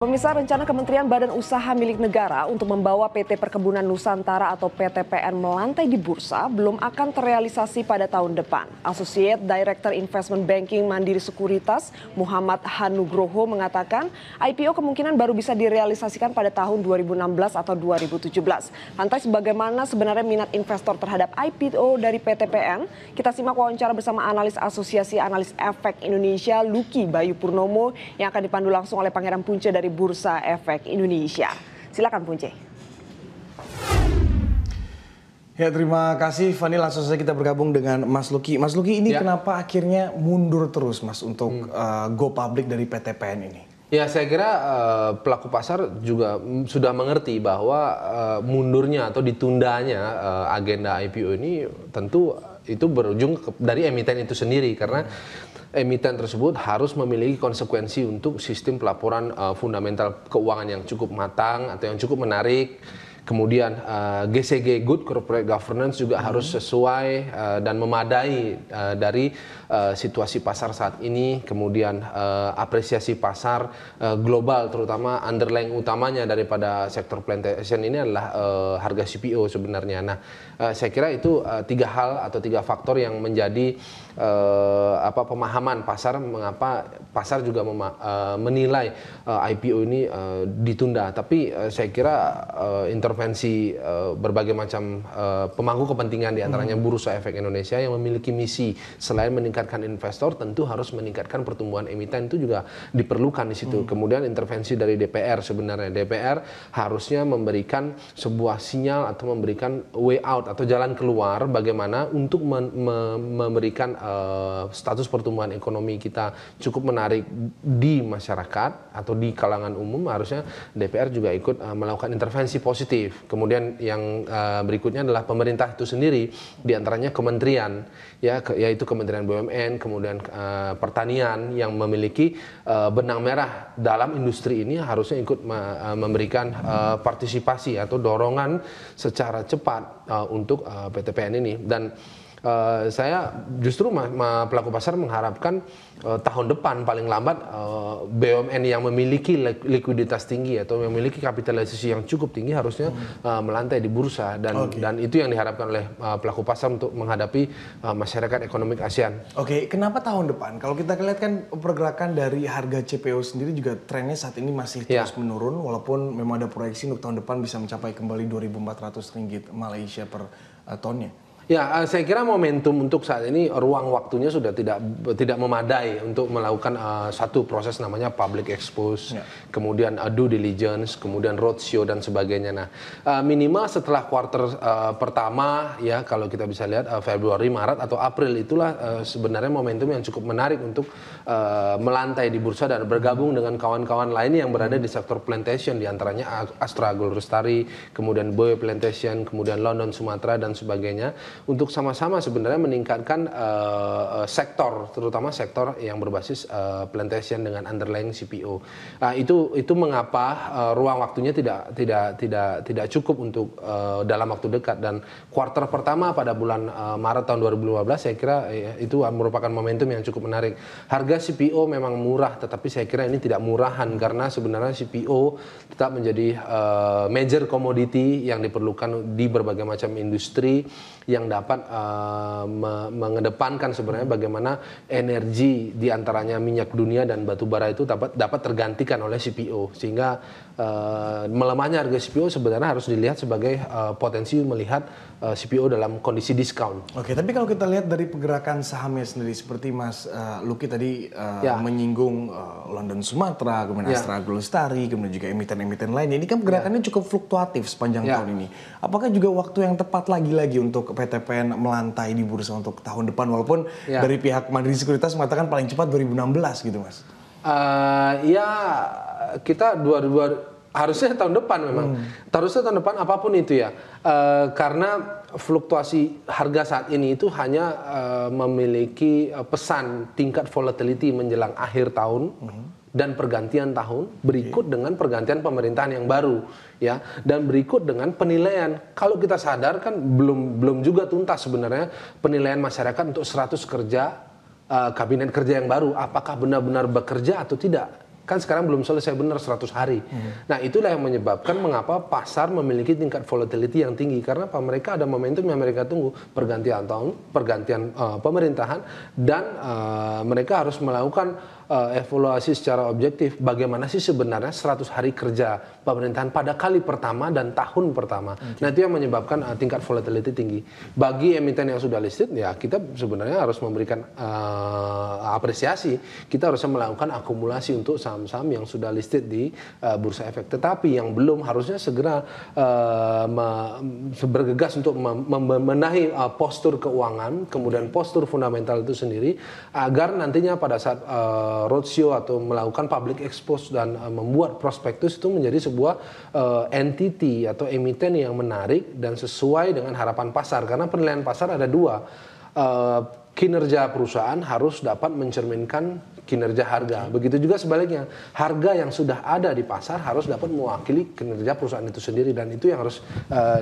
Pemirsa, rencana Kementerian Badan Usaha Milik Negara untuk membawa PT Perkebunan Nusantara atau PTPN melantai di bursa belum akan terrealisasi pada tahun depan. Associate Director Investment Banking Mandiri Sekuritas, Muhammad Hanugroho mengatakan IPO kemungkinan baru bisa direalisasikan pada tahun 2016 atau 2017. Lantas bagaimana sebenarnya minat investor terhadap IPO dari PTPN? Kita simak wawancara bersama analis Asosiasi Analis Efek Indonesia, Luki Bayu Purnomo, yang akan dipandu langsung oleh Pangeran Punce dari Bursa Efek Indonesia. Silakan Punce. Ya, terima kasih Fani. Langsung saja kita bergabung dengan Mas Luki. Mas Luki, ini kenapa akhirnya mundur terus Mas untuk go public dari PTPN ini? Ya, saya kira pelaku pasar juga sudah mengerti bahwa mundurnya atau ditundanya agenda IPO ini tentu itu berujung dari emiten itu sendiri, karena emiten tersebut harus memiliki konsekuensi untuk sistem pelaporan fundamental keuangan yang cukup matang atau yang cukup menarik. Kemudian GCG, Good Corporate Governance, juga harus sesuai dan memadai dari situasi pasar saat ini. Kemudian apresiasi pasar global, terutama underlying utamanya daripada sektor plantation ini adalah harga CPO sebenarnya. Nah, saya kira itu tiga hal atau tiga faktor yang menjadi pemahaman pasar mengapa pasar juga menilai IPO ini ditunda. Tapi saya kira intervensi berbagai macam pemangku kepentingan, diantaranya Bursa Efek Indonesia yang memiliki misi selain meningkatkan investor, tentu harus meningkatkan pertumbuhan emiten, itu juga diperlukan di situ. Kemudian intervensi dari DPR, sebenarnya DPR harusnya memberikan sebuah sinyal atau memberikan way out atau jalan keluar bagaimana untuk memberikan status pertumbuhan ekonomi kita cukup menarik di masyarakat atau di kalangan umum. Harusnya DPR juga ikut melakukan intervensi positif. Kemudian yang berikutnya adalah pemerintah itu sendiri, diantaranya kementerian, yaitu Kementerian BUMN, kemudian pertanian yang memiliki benang merah dalam industri ini, harusnya ikut memberikan partisipasi atau dorongan secara cepat untuk PTPN ini. Dan saya justru pelaku pasar mengharapkan tahun depan paling lambat BUMN yang memiliki likuiditas tinggi atau memiliki kapitalisasi yang cukup tinggi harusnya melantai di bursa, dan itu yang diharapkan oleh pelaku pasar untuk menghadapi masyarakat ekonomi ASEAN. Oke, kenapa tahun depan? Kalau kita lihat kan pergerakan dari harga CPO sendiri juga trennya saat ini masih terus menurun, walaupun memang ada proyeksi untuk tahun depan bisa mencapai kembali 2.400 ringgit Malaysia per tonnya. Ya, saya kira momentum untuk saat ini ruang waktunya sudah tidak memadai untuk melakukan satu proses namanya public expose, kemudian due diligence, kemudian roadshow dan sebagainya. Nah, minimal setelah kuartal pertama, ya kalau kita bisa lihat Februari, Maret atau April, itulah sebenarnya momentum yang cukup menarik untuk melantai di bursa dan bergabung dengan kawan-kawan lain yang berada di sektor plantation, diantaranya Astra Agrolestari, kemudian Boy Plantation, kemudian London Sumatera dan sebagainya, untuk sama-sama sebenarnya meningkatkan sektor, terutama sektor yang berbasis plantation dengan underlying CPO. Itu mengapa ruang waktunya tidak cukup untuk dalam waktu dekat, dan kuartal pertama pada bulan Maret tahun 2015 saya kira itu merupakan momentum yang cukup menarik. Harga CPO memang murah, tetapi saya kira ini tidak murahan karena sebenarnya CPO tetap menjadi major commodity yang diperlukan di berbagai macam industri yang dapat mengedepankan sebenarnya bagaimana energi diantaranya minyak dunia dan batu bara itu dapat tergantikan oleh CPO, sehingga melemahnya harga CPO sebenarnya harus dilihat sebagai potensi melihat CPO dalam kondisi diskon. Oke, tapi kalau kita lihat dari pergerakan sahamnya sendiri, seperti Mas Luki tadi menyinggung London Sumatera, kemudian Astra Agrolestari, kemudian juga emiten-emiten lainnya, ini kan pergerakannya cukup fluktuatif sepanjang tahun ini. Apakah juga waktu yang tepat lagi untuk PTPN melantai di bursa untuk tahun depan, walaupun dari pihak Mandiri Sekuritas mengatakan paling cepat 2016 gitu, Mas? Kita harusnya tahun depan memang. Harusnya tahun depan apapun itu ya. Karena fluktuasi harga saat ini itu hanya memiliki pesan tingkat volatility menjelang akhir tahun dan pergantian tahun, berikut dengan pergantian pemerintahan yang baru, ya, dan berikut dengan penilaian. Kalau kita sadar kan belum juga tuntas sebenarnya penilaian masyarakat untuk 100 kabinet kerja yang baru, apakah benar-benar bekerja atau tidak. Kan sekarang belum selesai benar 100 hari. Nah, itulah yang menyebabkan mengapa pasar memiliki tingkat volatility yang tinggi. Karena apa? Mereka ada momentum yang mereka tunggu. Pergantian tahun, pergantian pemerintahan, dan mereka harus melakukan evaluasi secara objektif. Bagaimana sih sebenarnya 100 hari kerja pemerintahan pada kali pertama dan tahun pertama. Nah, itu yang menyebabkan tingkat volatility tinggi. Bagi emiten yang sudah listed, ya kita sebenarnya harus memberikan apresiasi. Kita harusnya melakukan akumulasi untuk saham-saham yang sudah listed di Bursa Efek. Tetapi yang belum harusnya segera bergegas untuk membenahi postur keuangan, kemudian postur fundamental itu sendiri, agar nantinya pada saat roadshow atau melakukan public expose dan membuat prospektus itu menjadi sebuah entity atau emiten yang menarik dan sesuai dengan harapan pasar. Karena penilaian pasar ada dua. Kinerja perusahaan harus dapat mencerminkan kinerja harga. Begitu juga sebaliknya, harga yang sudah ada di pasar harus dapat mewakili kinerja perusahaan itu sendiri, dan itu yang harus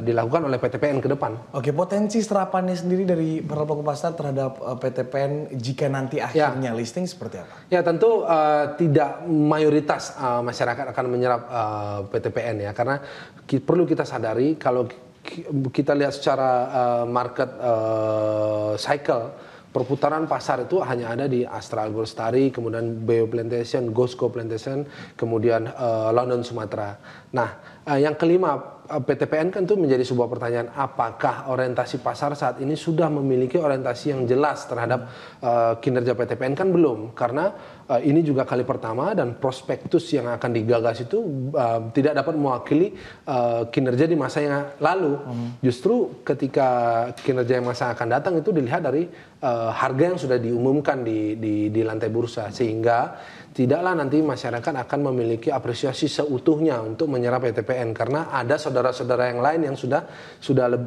dilakukan oleh PTPN ke depan. Oke, potensi serapannya sendiri dari para pelaku pasar terhadap PTPN jika nanti akhirnya listing seperti apa? Ya, tentu tidak mayoritas masyarakat akan menyerap PTPN ya, karena perlu kita sadari kalau kita lihat secara market cycle, perputaran pasar itu hanya ada di Astra Algo Lestari, kemudian Bio Plantation, Gosco Plantation, kemudian London Sumatera. Nah, yang kelima, PTPN kan itu menjadi sebuah pertanyaan, apakah orientasi pasar saat ini sudah memiliki orientasi yang jelas terhadap kinerja PTPN? Kan belum, karena ini juga kali pertama dan prospektus yang akan digagas itu tidak dapat mewakili kinerja di masa yang lalu. Justru ketika kinerja yang masa akan datang itu dilihat dari harga yang sudah diumumkan di lantai bursa, sehingga tidaklah nanti masyarakat akan memiliki apresiasi seutuhnya untuk menyerap PTPN karena ada saudara-saudara yang lain yang sudah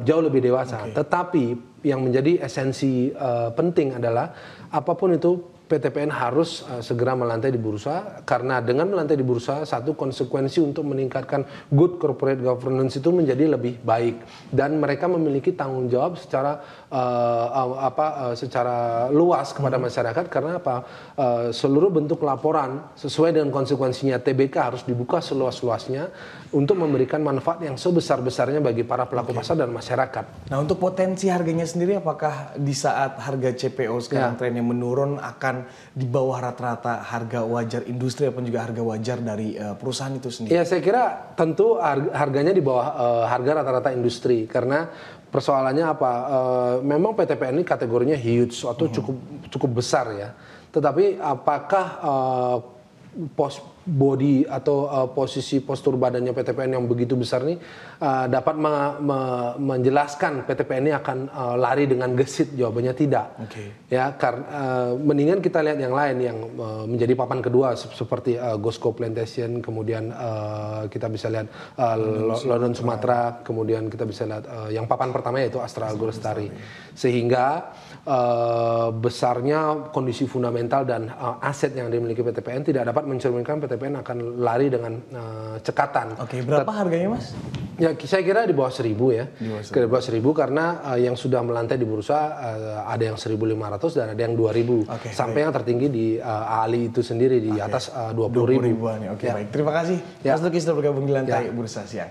jauh lebih dewasa. Tetapi yang menjadi esensi penting adalah apapun itu PTPN harus segera melantai di bursa, karena dengan melantai di bursa satu konsekuensi untuk meningkatkan good corporate governance itu menjadi lebih baik, dan mereka memiliki tanggung jawab secara secara luas kepada masyarakat. Karena apa? Seluruh bentuk laporan sesuai dengan konsekuensinya TBK harus dibuka seluas-luasnya untuk memberikan manfaat yang sebesar-besarnya bagi para pelaku pasar dan masyarakat. Nah, untuk potensi harganya sendiri, apakah di saat harga CPO sekarang trennya menurun akan di bawah rata-rata harga wajar industri ataupun juga harga wajar dari perusahaan itu sendiri? Ya, saya kira tentu harganya di bawah harga rata-rata industri, karena persoalannya apa? Memang PTPN ini kategorinya huge atau cukup besar ya. Tetapi apakah body atau posisi postur badannya PTPN yang begitu besar ini dapat menjelaskan PTPN ini akan lari dengan gesit? Jawabannya tidak. Ya, karena mendingan kita lihat yang lain yang menjadi papan kedua seperti Gosco Plantation, kemudian kita bisa lihat London Sumatera, kemudian kita bisa lihat yang papan pertama yaitu Astra Algo Lestari. Sehingga besarnya kondisi fundamental dan aset yang dimiliki PTPN tidak dapat mencerminkan PTPN akan lari dengan cekatan. Berapa harganya, Mas? Ya, saya kira di bawah 1.000 ya. Di bawah 1.000 karena yang sudah melantai di bursa ada yang 1.500 dan ada yang 2.000. Sampai yang tertinggi di ALI itu sendiri di atas 20.000. Baik, terima kasih Mas Luki sudah bergabung di lantai bursa siang.